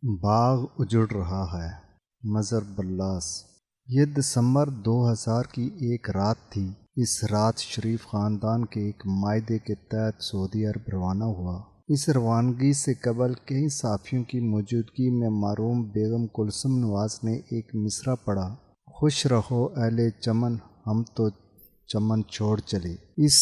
باغ اجڑ رہا ہے۔ مظہر بلاس۔ یہ دسمبر 2000 کی ایک رات تھی۔ اس رات شریف خاندان کے ایک معاہدے کے تحت سعودی عرب روانہ ہوا۔ اس روانگی سے قبل کئی صحافیوں کی موجودگی میں مرحوم بیگم کلثوم نواز نے ایک مصرعہ پڑھا: خوش رہو اہل چمن، ہم تو چمن چھوڑ چلے۔ اس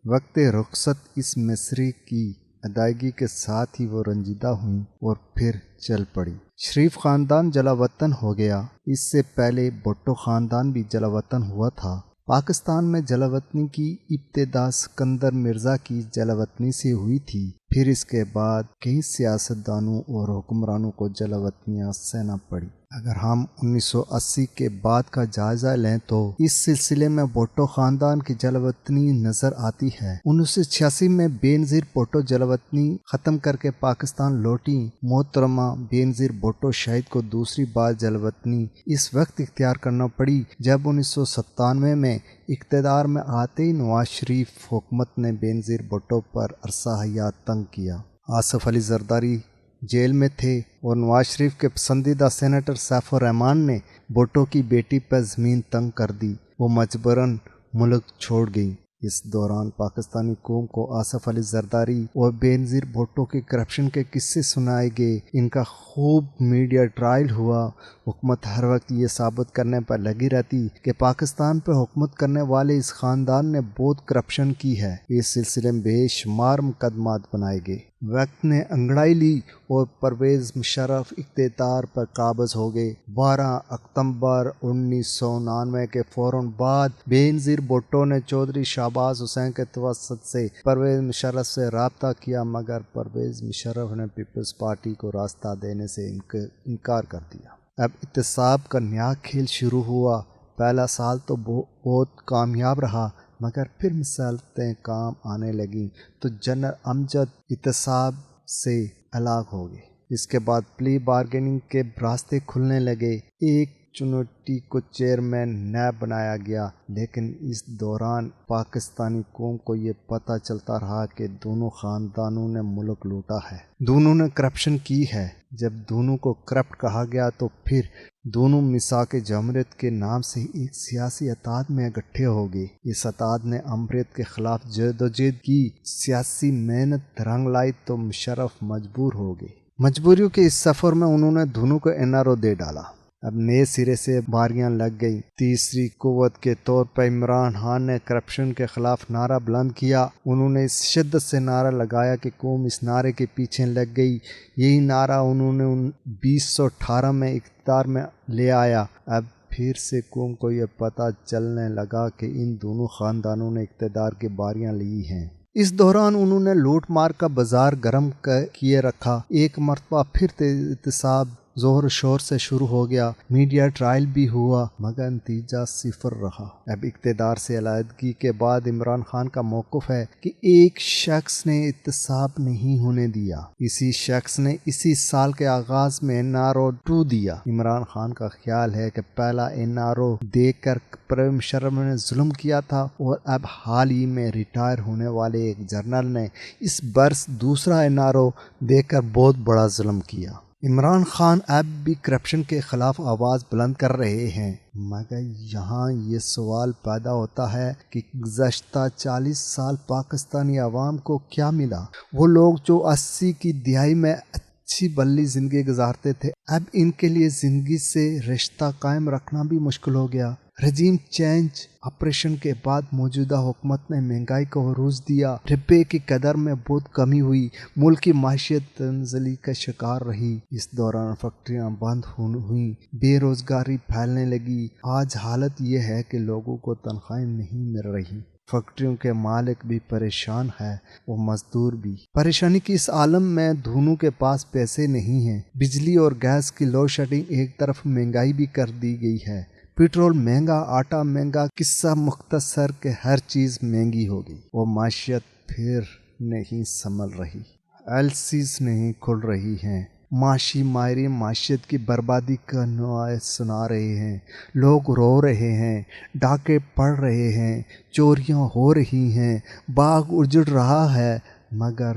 وقت رخصت اس مصرعے کی ادائیگی کے ساتھ ہی وہ رنجیدہ ہوئیں اور پھر چل پڑی۔ شریف خاندان جلا وطن ہو گیا۔ اس سے پہلے بھٹو خاندان بھی جلا وطن ہوا تھا۔ پاکستان میں جلا وطنی کی ابتدا سکندر مرزا کی جلا وطنی سے ہوئی تھی۔ پھر اس کے بعد کئی سیاستدانوں اور حکمرانوں کو جلا وطنیاں سہنا پڑی۔ اگر ہم 1980 کے بعد کا جائزہ لیں تو اس سلسلے میں بھٹو خاندان کی جلا وطنی نظر آتی ہے۔ 1986 میں بے نظیر بھٹو جلا وطنی ختم کر کے پاکستان لوٹی۔ محترمہ بے نظیر بھٹو شہید کو دوسری بار جلا وطنی اس وقت اختیار کرنا پڑی جب 1997 میں اقتدار میں آتے ہی نواز شریف حکومت نے بے نظیر بھٹو پر عرصہ حیات تنگ کیا۔ آصف علی زرداری جیل میں تھے اور نواز شریف کے پسندیدہ سینیٹر سیف الرحمن نے بھٹو کی بیٹی پر زمین تنگ کر دی۔ وہ مجبوراً ملک چھوڑ گئی۔ اس دوران پاکستانی قوم کو آصف علی زرداری اور بے نظیر بھٹو کے کرپشن کے قصے سنائے گئے۔ ان کا خوب میڈیا ٹرائل ہوا۔ حکومت ہر وقت یہ ثابت کرنے پر لگی رہتی کہ پاکستان پر حکومت کرنے والے اس خاندان نے بہت کرپشن کی ہے۔ اس سلسلے میں بے شمار مقدمات بنائے گئے۔ وقت نے انگڑائی لی اور پرویز مشرف اقتدار پر قابض ہو گئے۔ 12 اکتوبر 1999 کے فوراً بعد بے نظیر بھٹو نے چودھری شہباز حسین کے توسط سے پرویز مشرف سے رابطہ کیا، مگر پرویز مشرف نے پیپلز پارٹی کو راستہ دینے سے انکار کر دیا۔ اب احتساب کا نیا کھیل شروع ہوا۔ پہلا سال تو بہت کامیاب رہا، مگر پھر مصیبتیں کام آنے لگیں تو جنرل امجد احتساب سے الگ ہو گئے۔ اس کے بعد پلی بارگیننگ کے راستے کھلنے لگے۔ ایک چنوٹی کو چیئرمین نیب بنایا گیا، لیکن اس دوران پاکستانی قوم کو یہ پتہ چلتا رہا کہ دونوں خاندانوں نے ملک لوٹا ہے، دونوں نے کرپشن کی ہے۔ جب دونوں کو کرپٹ کہا گیا تو پھر دونوں میثاق جمہوریت کے نام سے ایک سیاسی اتحاد میں اکٹھے ہو گئے۔ اس اتحاد نے امریت کے خلاف جدوجہد کی، سیاسی محنت رنگ لائی تو مشرف مجبور ہو گئے۔ مجبوریوں کے اس سفر میں انہوں نے دونوں کو NRO دے ڈالا۔ اب نئے سرے سے باریاں لگ گئیں۔ تیسری قوت کے طور پر عمران خان نے کرپشن کے خلاف نعرہ بلند کیا۔ انہوں نے اس شدت سے نعرہ لگایا کہ قوم اس نعرے کے پیچھے لگ گئی۔ یہی نعرہ انہوں نے 2018 میں اقتدار میں لے آیا۔ اب پھر سے قوم کو یہ پتہ چلنے لگا کہ ان دونوں خاندانوں نے اقتدار کی باریاں لی ہیں۔ اس دوران انہوں نے لوٹ مار کا بازار گرم کیے رکھا۔ ایک مرتبہ پھر احتساب زور و شور سے شروع ہو گیا۔ میڈیا ٹرائل بھی ہوا، مگر نتیجہ صفر رہا۔ اب اقتدار سے علیحدگی کے بعد عمران خان کا موقف ہے کہ ایک شخص نے احتساب نہیں ہونے دیا۔ اسی شخص نے اسی سال کے آغاز میں NRO 2 دیا۔ عمران خان کا خیال ہے کہ پہلا NRO دے کر پرویز مشرف نے ظلم کیا تھا، اور اب حال ہی میں ریٹائر ہونے والے ایک جنرل نے اس برس دوسرا NRO دے کر بہت بڑا ظلم کیا۔ عمران خان اب بھی کرپشن کے خلاف آواز بلند کر رہے ہیں، مگر یہاں یہ سوال پیدا ہوتا ہے کہ گزشتہ 40 سال پاکستانی عوام کو کیا ملا؟ وہ لوگ جو 80 کی دہائی میں اچھی بھلی زندگی گزارتے تھے، اب ان کے لیے زندگی سے رشتہ قائم رکھنا بھی مشکل ہو گیا۔ رجیم چینج آپریشن کے بعد موجودہ حکومت نے مہنگائی کو عروج دیا، روپے کی قدر میں بہت کمی ہوئی، ملک کی معیشت تنزلی کا شکار رہی۔ اس دوران فیکٹریاں بند ہوئیں، بے روزگاری پھیلنے لگی۔ آج حالت یہ ہے کہ لوگوں کو تنخواہیں نہیں مل رہی۔ فیکٹریوں کے مالک بھی پریشان ہیں اور مزدور بھی۔ پریشانی کی اس عالم میں دونوں کے پاس پیسے نہیں ہیں۔ بجلی اور گیس کی لوڈ شیڈنگ ایک طرف، مہنگائی بھی کر دی گئی ہے۔ پیٹرول مہنگا، آٹا مہنگا، قصہ مختصر کہ ہر چیز مہنگی ہو گئی اور معیشت پھر نہیں سنبھل رہی۔ LCs نہیں کھل رہی ہیں۔ معاشی ماہرین معیشت کی بربادی کا نوائے سنا رہے ہیں۔ لوگ رو رہے ہیں، ڈاکے پڑ رہے ہیں، چوریاں ہو رہی ہیں، باغ اجڑ رہا ہے، مگر